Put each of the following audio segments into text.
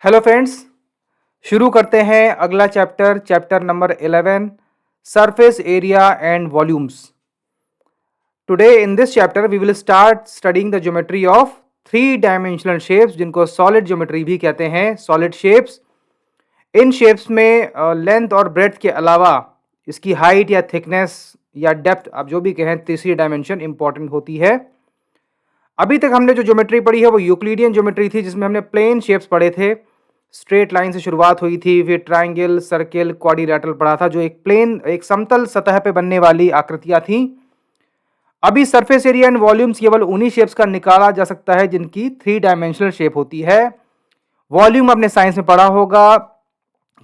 Hello friends, शुरू करते हैं अगला chapter number 11, surface area and volumes. Today in this chapter we will start studying the geometry of three dimensional shapes, जिनको solid geometry भी कहते हैं। सॉलिड शेप्स, इन शेप्स में लेंथ और ब्रेड्थ के अलावा इसकी हाइट या थिकनेस या डेप्थ, आप जो भी कहें, तीसरी डायमेंशन इंपॉर्टेंट होती है। अभी तक हमने जो ज्योमेट्री पढ़ी है वो यूक्लिडियन ज्योमेट्री थी, जिसमें हमने प्लेन शेप्स पढ़े थे। स्ट्रेट लाइन से शुरुआत हुई थी, फिर ट्रायंगल, सर्किल, क्वाड्रिलेटरल पढ़ा था, जो एक प्लेन, एक समतल सतह पे बनने वाली आकृतियां थी। अभी सरफेस एरिया एंड वॉल्यूम्स केवल उन्हीं शेप्स का निकाला जा सकता है जिनकी थ्री डायमेंशनल शेप होती है। वॉल्यूम आपने साइंस में पढ़ा होगा,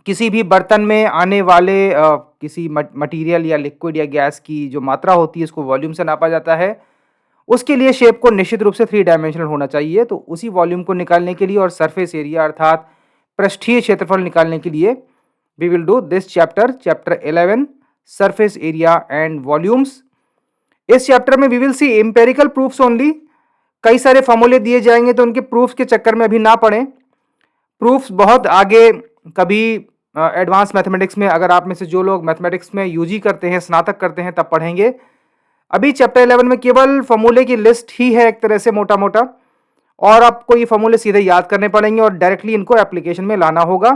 किसी भी बर्तन में आने वाले किसी मटेरियल या लिक्विड या गैस की जो मात्रा होती है, इसको वॉल्यूम से नापा जाता है। उसके लिए शेप को निश्चित रूप से थ्री डायमेंशनल होना चाहिए। तो उसी वॉल्यूम को निकालने के लिए और सरफेस एरिया अर्थात पृष्ठीय क्षेत्रफल निकालने के लिए we will do this chapter 11, surface area and volumes. इस चैप्टर में we will see empirical proofs only. कई सारे फॉर्मूले दिए जाएंगे, तो उनके प्रूफ्स के चक्कर में अभी ना पड़ें। प्रूफ्स बहुत आगे, कभी एडवांस मैथमेटिक्स में, अगर आप में से जो लोग मैथमेटिक्स में यूजी करते हैं, स्नातक करते हैं, तब पढ़ेंगे। अभी चैप्टर 11 में केवल फॉर्मूले की लिस्ट ही है, एक तरह से मोटा मोटा, और आपको ये फॉर्मूले सीधे याद करने पड़ेंगे और डायरेक्टली इनको एप्लीकेशन में लाना होगा।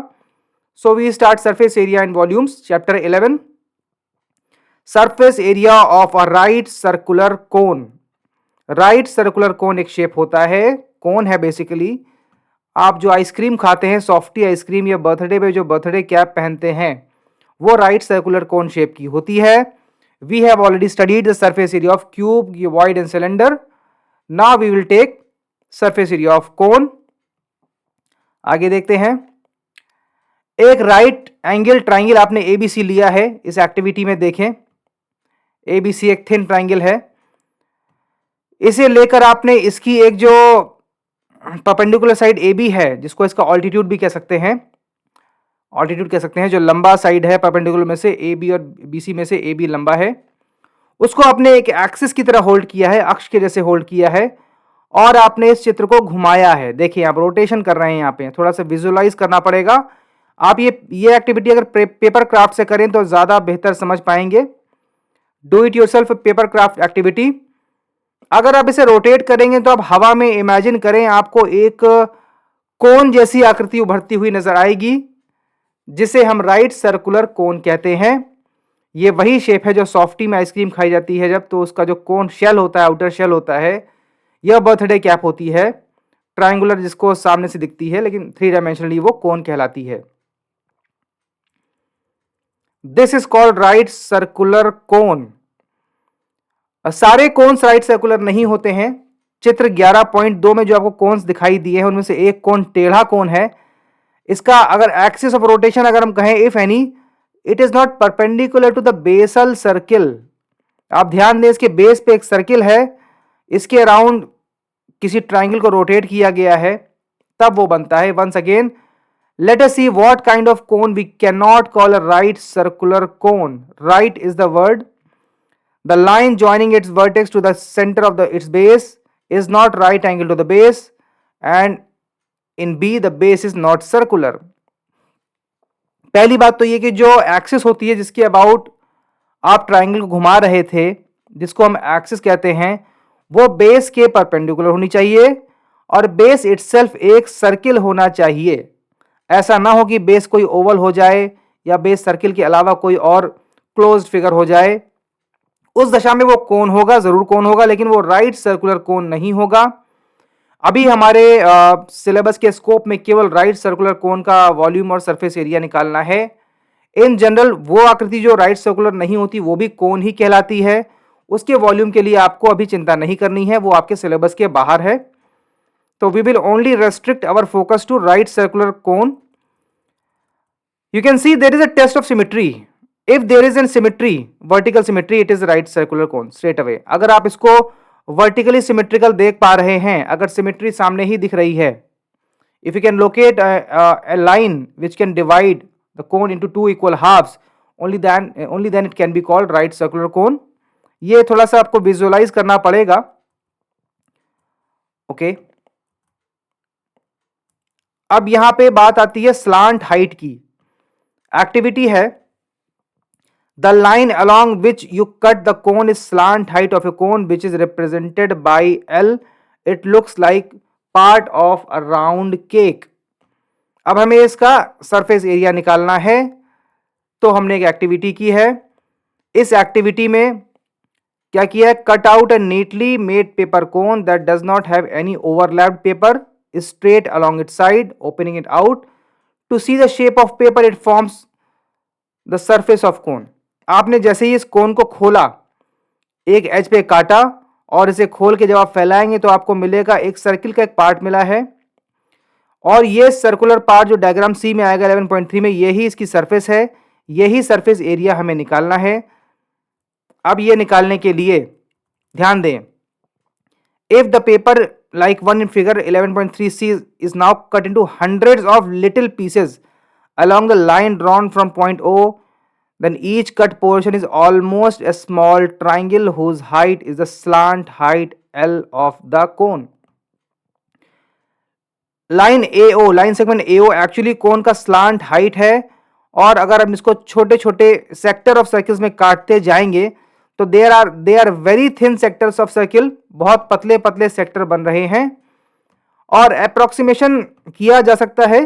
So we start surface area and volumes, chapter 11। Surface area of a right circular cone. Right circular cone एक शेप होता है, कोन है बेसिकली। आप जो आइसक्रीम खाते हैं, सॉफ्टी आइसक्रीम, या बर्थडे पे जो बर्थडे कैप पहनते हैं, वो राइट सर्कुलर कोन शेप की होती है। We have already studied the surface area of cube, cuboid and cylinder. Now we will take surface area of cone. आगे देखते हैं। एक राइट एंगल ट्राइंगल आपने एबीसी लिया है, इस एक्टिविटी में देखें। एबीसी एक थिन ट्राइंगल है। इसे लेकर आपने इसकी एक जो परपेंडिकुलर साइड AB है, जिसको इसका ऑल्टीट्यूड भी कह सकते हैं, ऑल्टीट्यूड कह सकते हैं, जो लंबा साइड है परपेंडिकुलर में से, AB और BC में से AB लंबा है, उसको आपने एक एक्सिस की तरह होल्ड किया है, अक्ष के जैसे होल्ड किया है, और आपने इस चित्र को घुमाया है। देखिए आप रोटेशन कर रहे हैं, यहाँ पे थोड़ा सा विजुअलाइज करना पड़ेगा। आप ये एक्टिविटी अगर पेपर क्राफ्ट से करें तो ज़्यादा बेहतर समझ पाएंगे। Do it yourself paper craft activity. अगर आप इसे रोटेट करेंगे तो आप हवा में इमेजिन करें, आपको एक कोन जैसी आकृति उभरती हुई नजर आएगी, जिसे हम राइट सर्कुलर कोन कहते हैं। ये वही शेप है जो सॉफ्टी में आइसक्रीम खाई जाती है जब, तो उसका जो कोन शेल होता है, आउटर शेल होता है, यह बर्थडे कैप होती है, ट्रायंगुलर, जिसको सामने से दिखती है, लेकिन थ्री डायमेंशनली वो कोन कहलाती है। This is called right circular कोन। सारे कोन्स राइट सर्कुलर नहीं होते हैं। चित्र 11.2 में जो आपको कोन्स दिखाई दिए हैं, उनमें से एक कोन टेढ़ा कोन है। इसका अगर एक्सिस ऑफ रोटेशन अगर हम कहें, if any, it is not perpendicular to the basal circle. आप ध्यान दें, इसके बेस पे एक सर्किल है, इसके अराउंड किसी ट्राइंगल को रोटेट किया गया है, तब वो बनता है। Once again, let us see what kind of cone we cannot call a right circular cone. Right is the word. The line joining its vertex to the center of its base is not right angle to the base, and in B the base is not circular. पहली बात तो ये कि जो axis होती है जिसके about आप ट्राइंगल को घुमा रहे थे, जिसको हम एक्सिस कहते हैं, वो बेस के परपेंडिकुलर होनी चाहिए, और बेस इटसेल्फ एक सर्किल होना चाहिए। ऐसा ना हो कि बेस कोई ओवल हो जाए या बेस सर्किल के अलावा कोई और क्लोज्ड फिगर हो जाए। उस दशा में वो कोन होगा, जरूर कोन होगा, लेकिन वो राइट सर्कुलर कोन नहीं होगा। अभी हमारे सिलेबस के स्कोप में केवल राइट सर्कुलर कोन का वॉल्यूम और सरफेस एरिया निकालना है। इन जनरल वो आकृति जो राइट सर्कुलर नहीं होती वो भी कोन ही कहलाती है। उसके वॉल्यूम के लिए आपको अभी चिंता नहीं करनी है, वो आपके सिलेबस के बाहर है। So we will only restrict our focus to right circular cone. You can see there is a test of symmetry. If there is an symmetry, vertical symmetry, it is right circular cone straight away. अगर आप इसको vertically symmetrical देख पा रहे हैं, अगर symmetry सामने ही दिख रही है, if you can locate a line which can divide the cone into two equal halves, only then it can be called right circular cone. ये थोड़ा सा आपको visualize करना पड़ेगा. Okay. अब यहां पे बात आती है स्लांट हाइट की। एक्टिविटी है the line along which you cut the cone is slant height of a cone which is represented by L. It looks like part of a round cake. अब हमें इसका सरफेस एरिया निकालना है, तो हमने एक एक्टिविटी की है। इस एक्टिविटी में क्या किया है, cut out A neatly made paper cone that does not have any overlapped paper straight along its side, opening it out to see the shape of paper it forms the surface of cone. आपने जैसे ही इस कोन को खोला, एक as पे काटा और इसे खोल के जब आप फैलाएंगे तो आपको मिलेगा एक सर्किल का एक पार्ट मिला है, और ये सर्कुलर पार्ट जो डायग्राम सी में आएगा 11.3 में, यही इसकी सरफेस है, यही सरफेस एरिया हमें निकालना है। अब ये निकालने के लिए ध्यान दें, if the paper like one in figure 11.3c is now cut into hundreds of little pieces along the line drawn from point O, then each cut portion is almost a small triangle whose height is the slant height L of the cone. Line AO, line segment AO actually cone का slant height है, और अगर हम इसको छोटे छोटे sector of circles में काटते जाएंगे तो they are very thin sectors of circle, बहुत पतले पतले सेक्टर बन रहे हैं, और अप्रोक्सीमेशन किया जा सकता है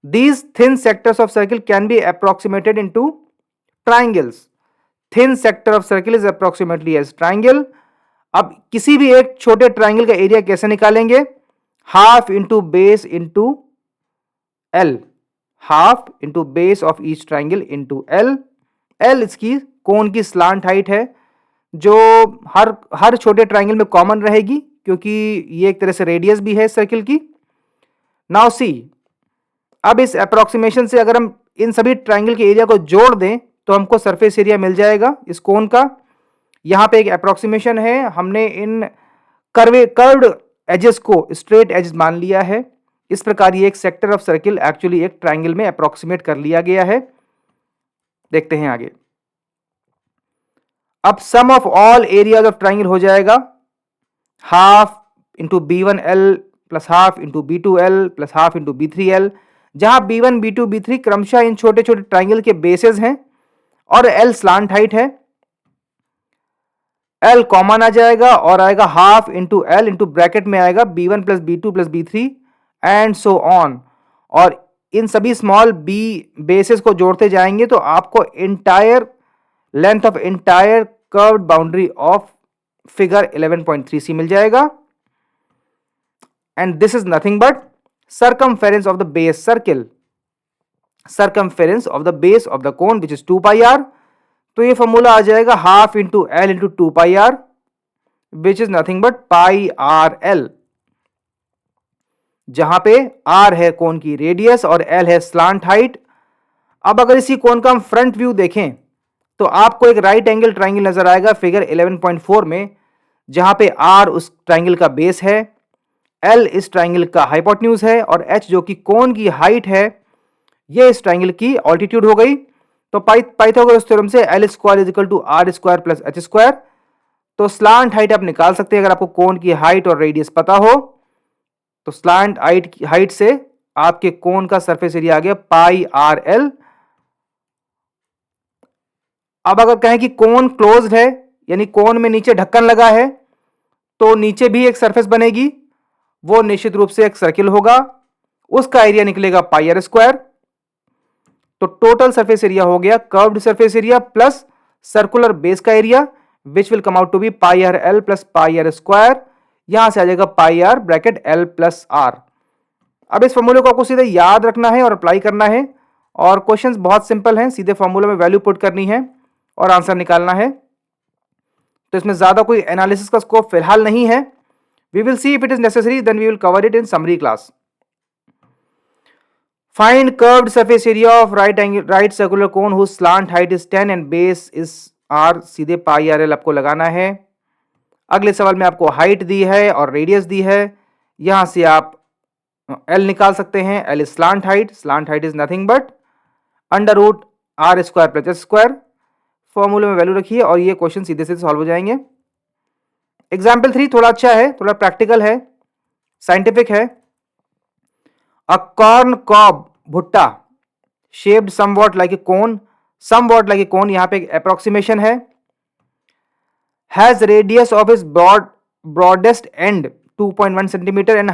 these thin sectors of circle can be approximated into triangles. Thin sector of circle is approximately as triangle. अब किसी भी एक छोटे ट्राइंगल का एरिया कैसे निकालेंगे, half into base into L, half into base of each triangle into L. L इसकी कोन की स्लांट हाइट है, जो हर छोटे ट्राइंगल में कॉमन रहेगी, क्योंकि ये एक तरह से रेडियस भी है सर्किल की। नाउ सी, अब इस अप्रोक्सीमेशन से अगर हम इन सभी ट्राइंगल के एरिया को जोड़ दें तो हमको सरफेस एरिया मिल जाएगा इस कोन का। यहां पे एक अप्रोक्सीमेशन है, हमने इन कर्व्ड एजेस को स्ट्रेट एज मान लिया है। इस प्रकार ये एक सेक्टर ऑफ सर्किल एक्चुअली एक ट्राइंगल में अप्रोक्सीमेट कर लिया गया है। देखते हैं आगे। अब sum of all areas of triangle हो जाएगा half into B1L plus half into B2L plus half into B3L, जहां B1, B2, B3 क्रमशः इन छोटे छोटे ट्राइंगल के बेसेस हैं, और L स्लांट हाइट है। L कॉमन आ जाएगा और आएगा half into L into bracket में आएगा B1 plus B2 plus B3 and so on, और इन सभी स्मॉल b बेसेस को जोड़ते जाएंगे तो आपको entire length of entire curved boundary of figure 11.3c मिल जाएगा। And this is nothing but circumference of the base circle, circumference of the base of the cone which is 2 pi r। तो ये formula आ जाएगा half into L into 2 pi r which is nothing but pi r L, जहां पे r है कोन की radius और L है slant height. अब अगर इसी कोन का हम फ्रंट व्यू देखें तो आपको एक राइट एंगल ट्राइंगल नजर आएगा फिगर 11.4 में, जहां पे r उस ट्राइंगल का बेस है, L इस ट्राइंगल का हाइपोटेन्यूज है, और H जो कि कोन की हाइट है, ये इस ट्राइंगल की ऑल्टीट्यूड हो गई। तो पाइथागोरस थ्योरम से L square is equal to R square plus H square. तो स्लांट हाइट आप निकाल सकते हैं अगर आपको कोन की हाइट और रेडियस पता हो। तो स्लांट हाइट से आपके कोन का सरफेस एरिया आ गया पाई आर एल। अब अगर कहें कि कोन क्लोज्ड है, यानी कोन में नीचे ढक्कन लगा है, तो नीचे भी एक सरफेस बनेगी, वो निश्चित रूप से एक सर्किल होगा, उसका एरिया निकलेगा पाई आर स्क्वायर। तो टोटल सरफेस एरिया हो गया curved surface area plus circular base का area, which will come out to be pi r l plus pi are square. यहां से आ जाएगा pi r bracket l plus r. अब इस फॉर्मूले को आपको सीधे याद रखना है और अप्लाई करना है, और क्वेश्चंस बहुत सिंपल हैं, सीधे फॉर्मूला में वैल्यू पुट करनी है और आंसर निकालना है। तो इसमें ज्यादा कोई एनालिसिस का स्कोप फिलहाल नहीं है। We will see if it is necessary, then we will cover it in summary class. Find curved surface area of right circular cone whose slant height is 10 and base is R. सीधे pi r L आपको लगाना है। अगले सवाल में आपको height दी है और रेडियस दी है, यहां से आप L निकाल सकते हैं। L is slant height is nothing but under root R square plus S square. फॉर्मूले में वैल्यू रखिए और ये क्वेश्चन सीधे सीधे सॉल्व हो जाएंगे। एग्जाम्पल 3 थोड़ा अच्छा है, थोड़ा प्रैक्टिकल है, साइंटिफिक है। अ कॉर्न कॉब, भुट्टा, shaped somewhat like a cone, somewhat like a cone, यहां पे एक अप्रोक्सीमेशन है। Has radius of is broadest end 2.1 centimetre and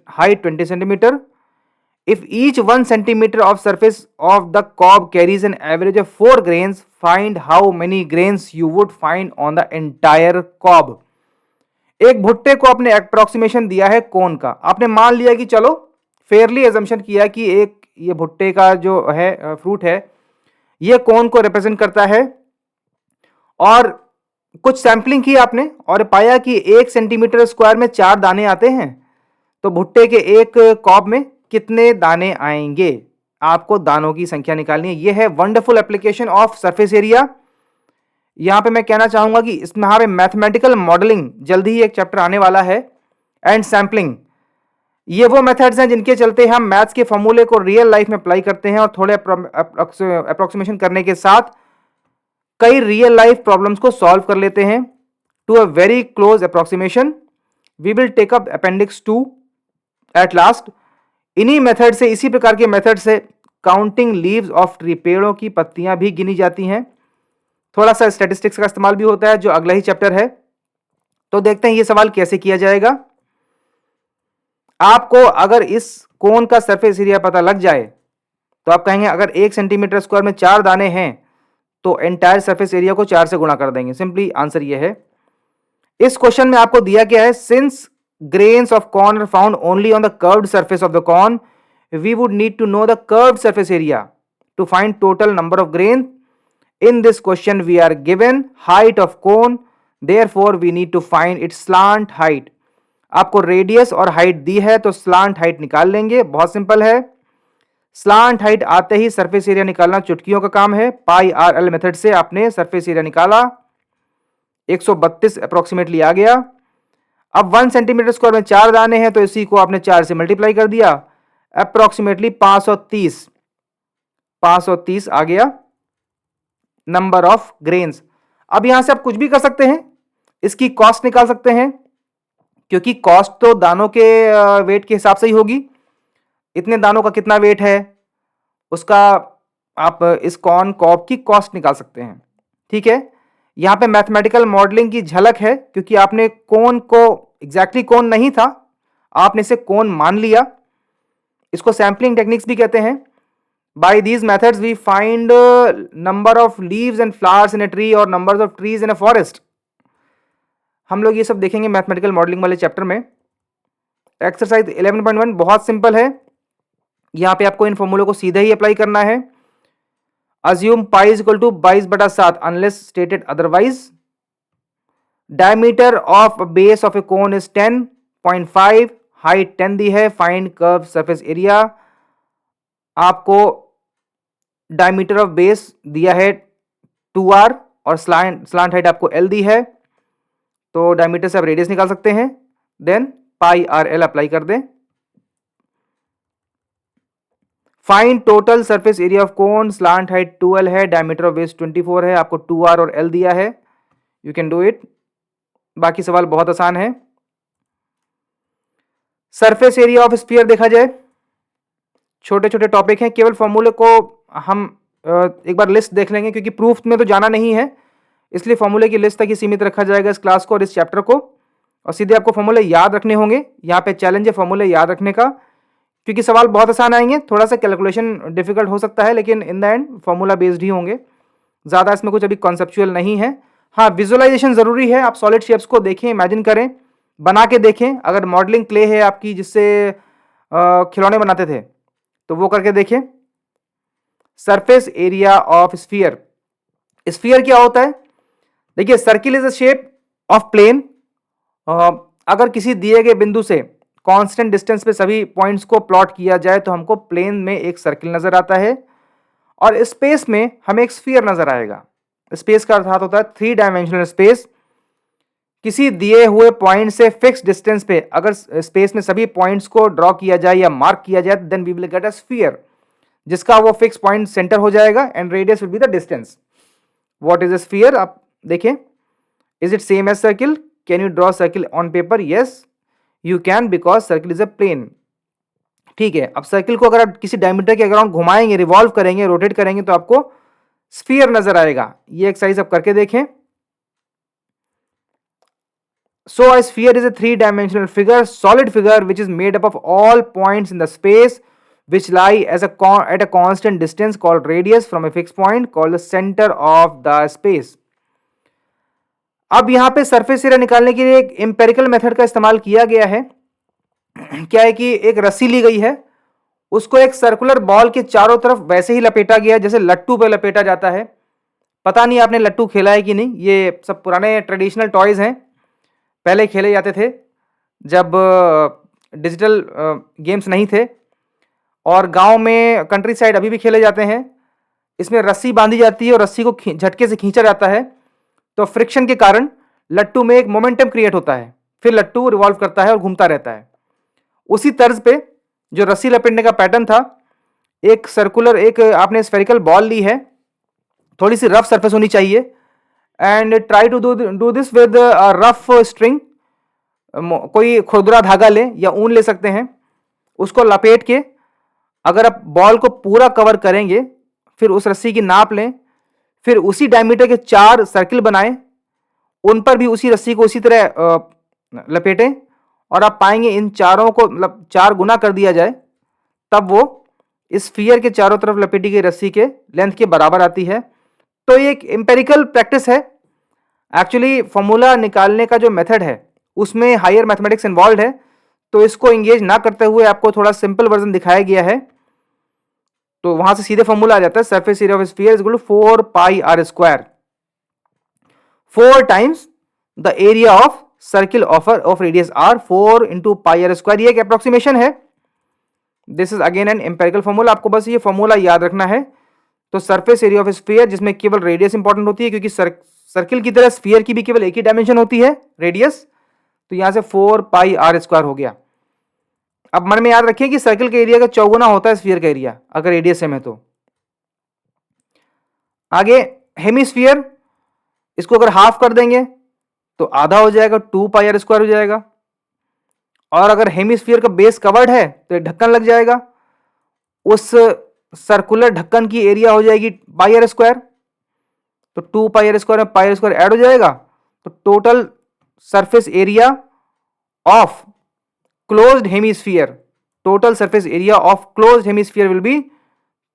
height 20 centimetre. If each 1 centimeter of surface of the cob carries an average of 4 grains, find how many grains you would find on the entire cob. एक भुट्टे को आपने approximation दिया है कोन का, आपने मान लिया कि चलो फेयरली एजम्पशन किया कि एक ये भुट्टे का जो है फ्रूट है ये कोन को रिप्रेजेंट करता है, और कुछ सैंपलिंग की आपने और पाया कि 1 सेंटीमीटर स्क्वायर में 4 दाने आते हैं, तो भुट्टे के एक कॉब में कितने दाने आएंगे, आपको दानों की संख्या निकालनी है। यह है wonderful application of surface area. यहां पे मैं कहना चाहूंगा कि इसमें हमें मैथमेटिकल मॉडलिंग जल्दी ही एक चैप्टर आने वाला है, एंड सैंपलिंग। ये वो मेथड्स हैं जिनके चलते हम मैथ्स के फॉर्मूले को रियल लाइफ में अप्लाई करते हैं और थोड़े अप्रोक्सीमेशन करने के साथ कई रियल लाइफ प्रॉब्लम्स को सॉल्व कर लेते हैं to a very close approximation. We will take up appendix 2 at last. इन्हीं मेथड से, इसी प्रकार के मेथड से काउंटिंग लीव्स ऑफ ट्री, पेड़ों की पत्तियां भी गिनी जाती हैं। थोड़ा सा स्टैटिस्टिक्स का इस्तेमाल भी होता है जो अगला ही चैप्टर है। तो देखते हैं ये सवाल कैसे किया जाएगा। आपको अगर इस कोन का सरफेस एरिया पता लग जाए तो आप कहेंगे अगर 1 सेंटीमीटर स्क्वायर में 4 दाने हैं तो एंटायर सरफेस एरिया को 4 से गुणा कर देंगे। सिंपली आंसर ये है। इस क्वेश्चन में आपको दिया गया है since grains of corn are found only on the curved surface of the corn, we would need to know the curved surface area to find total number of grains. In this question we are given height of cone, therefore we need to find its slant height. आपको radius और height दी है तो slant height निकाल लेंगे, बहुत simple है। Slant height आते ही surface area निकालना चुटकियों का काम है। पाई आर एल मेथड से आपने सरफेस एरिया निकाला, 132 अप्रोक्सीमेटली आ गया। अब 1 सेंटीमीटर स्क्वायर में 4 दाने हैं तो इसी को आपने 4 से मल्टीप्लाई कर दिया, अप्रोक्सीमेटली 530 आ गया नंबर ऑफ ग्रेन्स। अब यहां से आप कुछ भी कर सकते हैं, इसकी कॉस्ट निकाल सकते हैं, क्योंकि कॉस्ट तो दानों के वेट के हिसाब से ही होगी। इतने दानों का कितना वेट है उसका आप इस कॉर्न कॉब की कॉस्ट निकाल सकते हैं। ठीक है, यहां पे मैथमेटिकल मॉडलिंग की झलक है, क्योंकि आपने कोन को एग्जैक्टली कोन नहीं था, आपने इसे कोन मान लिया। इसको सैंपलिंग टेक्निक्स भी कहते हैं। By these methods we find number of leaves and flowers in a tree और numbers of trees in a forest. हम लोग ये सब देखेंगे मैथमेटिकल मॉडलिंग वाले चैप्टर में। एक्सरसाइज 11.1 बहुत सिंपल है। यहां पे आपको इन फॉर्मूलों को सीधे ही अप्लाई करना है। Assume pi is equal to 22/7 unless stated otherwise. Diameter of a base of a cone is 10.5, height 10 दी है। Find curved surface area. आपको diameter of base दिया है 2r और slant height आपको l दी है, तो diameter से आप radius निकाल सकते हैं। Then pi r l apply कर दें। Find total surface area of cone, slant height 2l है, डायमीटर ऑफ बेस 24 है, आपको 2r और l दिया है। You can do it. बाकी सवाल बहुत आसान है। सरफेस एरिया ऑफ स्फीयर देखा जाए, छोटे छोटे टॉपिक हैं, केवल फॉर्मूले को हम एक बार लिस्ट देख लेंगे, क्योंकि प्रूफ में तो जाना नहीं है, इसलिए फॉर्मूले की लिस्ट तक ही सीमित रखा जाएगा इस क्लास को और इस चैप्टर को, और सीधे आपको फॉर्मूले याद रखने होंगे। यहाँ पे चैलेंज है फॉर्मूले याद रखने का, क्योंकि सवाल बहुत आसान आएंगे, थोड़ा सा कैलकुलेशन डिफिकल्ट हो सकता है, लेकिन in the end formula based ही होंगे। ज़्यादा इसमें कुछ अभी कॉन्सेप्चुअल नहीं है। हाँ, विजुअलाइजेशन ज़रूरी है। आप सॉलिड शेप्स को देखें, इमेजिन करें, बना के देखें। अगर मॉडलिंग क्ले है आपकी जिससे खिलौने बनाते थे तो वो करके देखें। Surface area of sphere, sphere क्या होता है? देखिए, circle is a shape of plane. अगर किसी दिए गए बिंदु से कांस्टेंट डिस्टेंस पे सभी पॉइंट्स को प्लॉट किया जाए तो हमको प्लेन में एक सर्किल नजर आता है, और स्पेस में हमें एक स्फीयर नजर आएगा। स्पेस का अर्थात होता है 3 डायमेंशनल स्पेस। किसी दिए हुए पॉइंट से फिक्स डिस्टेंस पे अगर स्पेस में सभी पॉइंट्स को ड्रॉ किया जाए या मार्क किया जाए, then we will get a sphere, जिसका वो फिक्स पॉइंट सेंटर हो जाएगा and radius will be the distance. What is a sphere? आप देखें, is it same as circle? Can you draw circle on paper? Yes, you can, because circle is a plane. ठीक है, अब circle को अगर आप किसी डायमीटर के अराउंड घुमाएंगे, रिवॉल्व करेंगे, रोटेट करेंगे तो आपको स्फीयर नजर आएगा। ये एक्सरसाइज आप करके देखें। So a sphere is a three-dimensional figure, solid figure, which is made up of all points in the space which lie at a constant distance called radius from a fixed point called the center of the space. अब यहाँ पे surface area निकालने के लिए एक empirical method का इस्तेमाल किया गया है। क्या है कि एक रस्सी ली गई है, उसको एक सर्कुलर बॉल के चारों तरफ वैसे ही लपेटा गया जैसे लट्टू पे लपेटा जाता है। पता नहीं आपने लट्टू खेला है कि नहीं, ये सब पुराने ट्रेडिशनल टॉयज हैं, पहले खेले जाते थे जब डिजिटल गेम्स नहीं थे, और गांव में कंट्री साइड अभी भी खेले जाते हैं। इसमें रस्सी बांधी जाती है और रस्सी को झटके से खींचा जाता है, तो फ्रिक्शन के कारण लट्टू में एक मोमेंटम क्रिएट होता है, फिर लट्टू रिवॉल्व करता है और घूमता रहता है। उसी तर्ज पे जो रस्सी लपेटने का पैटर्न था, एक सर्कुलर, एक आपने स्फेरिकल बॉल ली है, थोड़ी सी रफ सरफेस होनी चाहिए, and try to do this with rough string. कोई खुरदुरा धागा लें या ऊन ले सकते हैं, उसको लपेट के अगर आप बॉल को पूरा कवर करेंगे, फिर उस रस्सी की नाप लें, फिर उसी डायमीटर के 4 सर्किल बनाएं, उन पर भी उसी रस्सी को उसी तरह लपेटें, और आप पाएंगे इन चारों को मतलब 4 गुना कर दिया जाए तब वो इस स्फीयर के चारों तरफ लपेटी गई रस्सी के लेंथ के बराबर आती है। तो ये एक एम्पेरिकल प्रैक्टिस है। एक्चुअली फॉर्मूला निकालने का जो मेथड है उसमें हायर मैथमेटिक्स इन्वॉल्व है, तो इसको एंगेज ना करते हुए आपको थोड़ा सिंपल वर्जन दिखाया गया है। तो वहां से सीधे फॉर्मूला आ जाता है, surface area of sphere is equal to 4 pi are square, 4 times the area of circle of radius R, 4 into pi are square. ये एक अप्रोक्सीमेशन है, this is again an empirical formula, आपको बस ये फॉर्मूला याद रखना है। तो सरफेस एरिया ऑफ स्फीयर, जिसमें केवल रेडियस इंपॉर्टेंट होती है क्योंकि सर्किल की तरह स्फीयर की भी केवल एक ही डायमेंशन होती है, रेडियस, तो यहां से 4 पाई आर स्क्वायर हो गया। अब मन में याद रखिए कि सर्किल का एरिया का चौगुना होता है स्फीयर का एरिया अगर रेडियस सेम है तो। आगे हेमिस्फीयर, इसको अगर हाफ कर देंगे तो आधा हो जाएगा, 2 पाई आर स्क्वायर हो जाएगा। और अगर हेमिस्फीयर का बेस कवर्ड है तो एक ढक्कन लग जाएगा, उस सर्कुलर ढक्कन की एरिया हो जाएगी पाई आर स्क्वायर, तो 2 पाई आर स्क्वायर में पाई आर स्क्वायर ऐड हो जाएगा, तो total surface area of closed hemisphere, total surface area of closed hemisphere will be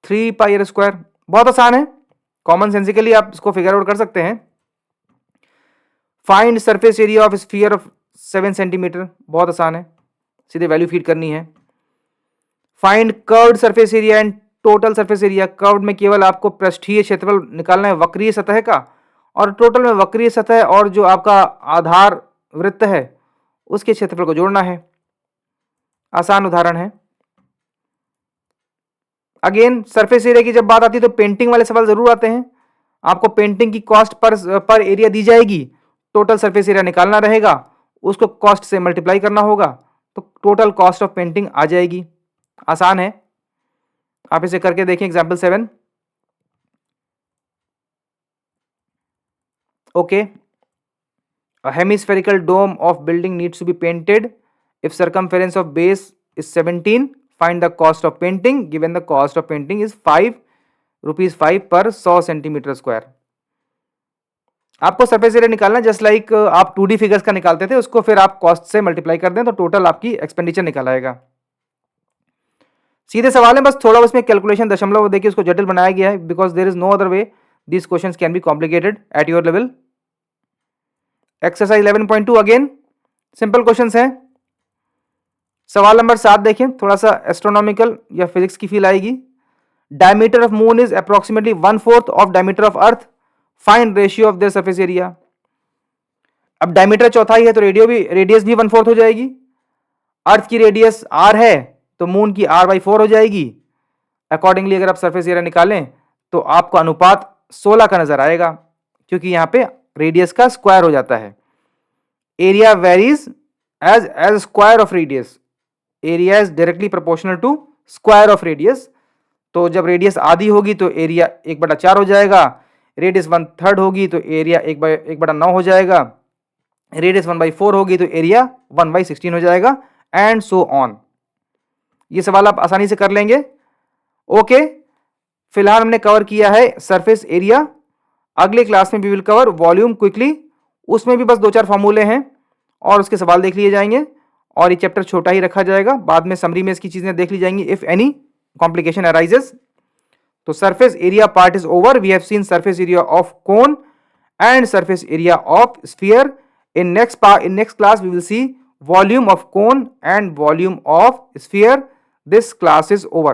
3 pi are square. बहुत आसान है, कॉमन सेंसिकली आप इसको फिगर आउट कर सकते हैं। Find surface area of sphere of 7 centimetre, बहुत आसान है, सीधे वैल्यू फीड करनी है। Find curved surface area and total surface area, curved में केवल आपको पृष्ठीय क्षेत्रफल निकालना है वक्रीय सतह का, और टोटल में वक्रीय सतह और जो आपका आधार वृत्त है उसके क्षेत्रफल को जोड़ना है। आसान उदाहरण है। अगेन सरफेस एरिया की जब बात आती है तो पेंटिंग वाले सवाल जरूर आते हैं। आपको पेंटिंग की कॉस्ट पर एरिया दी जाएगी, टोटल सरफेस एरिया निकालना रहेगा, उसको कॉस्ट से मल्टीप्लाई करना होगा, तो टोटल कॉस्ट ऑफ पेंटिंग आ जाएगी। आसान है, आप इसे करके देखें। Example 7, okay, a hemispherical dome of building needs to be painted if circumference of base is 17, find the cost of painting given the cost of painting is 5 rupees 5 per 100 centimetre square. आपको surface area निकालना, just like आप 2D figures का निकालते थे, उसको फिर आप cost से मल्टीप्लाई कर दें तो टोटल आपकी एक्सपेंडिचर निकल आएगा। सीधे सवाल है, बस थोड़ा उसमें कैलकुलेशन दशमलव देखिए उसको जटिल बनाया गया है, because there is no other way these questions can be complicated at your level. Exercise 11.2 again simple questions हैं। सवाल नंबर 7 देखें, थोड़ा सा एस्ट्रोनॉमिकल या फिजिक्स की फील आएगी। Diameter of moon is approximately 1/4 of diameter of earth, find ratio of their surface area. अब diameter चौथाई है तो रेडियस भी 1/4 हो जाएगी। अर्थ की रेडियस r है तो मून की r/4 हो जाएगी। अकॉर्डिंगली अगर आप सरफेस एरिया निकालें तो आपको अनुपात 16 का नजर आएगा, क्योंकि यहां पे रेडियस का स्क्वायर हो जाता है। Area varies as square of radius, area is directly proportional to square of radius. तो जब रेडियस आधी होगी तो एरिया 1/4 हो जाएगा, रेडियस 1/3 होगी तो एरिया 1/9 हो जाएगा, रेडियस 1/4 होगी तो एरिया 1/16 हो जाएगा, एंड सो ऑन। ये सवाल आप आसानी से कर लेंगे। ओके, फिलहाल हमने कवर किया है सरफेस एरिया। अगले क्लास में we will cover volume quickly, उसमें भी बस 2-4 फॉर्मूले हैं और उसके सवाल देख लिए जाएंगे और ये चैप्टर छोटा ही रखा जाएगा। बाद में समरी में इसकी चीजें देख ली जाएंगी इफ एनी कॉम्प्लिकेशन अराइजेस। तो surface area part is over. We have seen surface area of cone and surface area of sphere. In next class we will see volume of cone and volume of sphere. This class is over.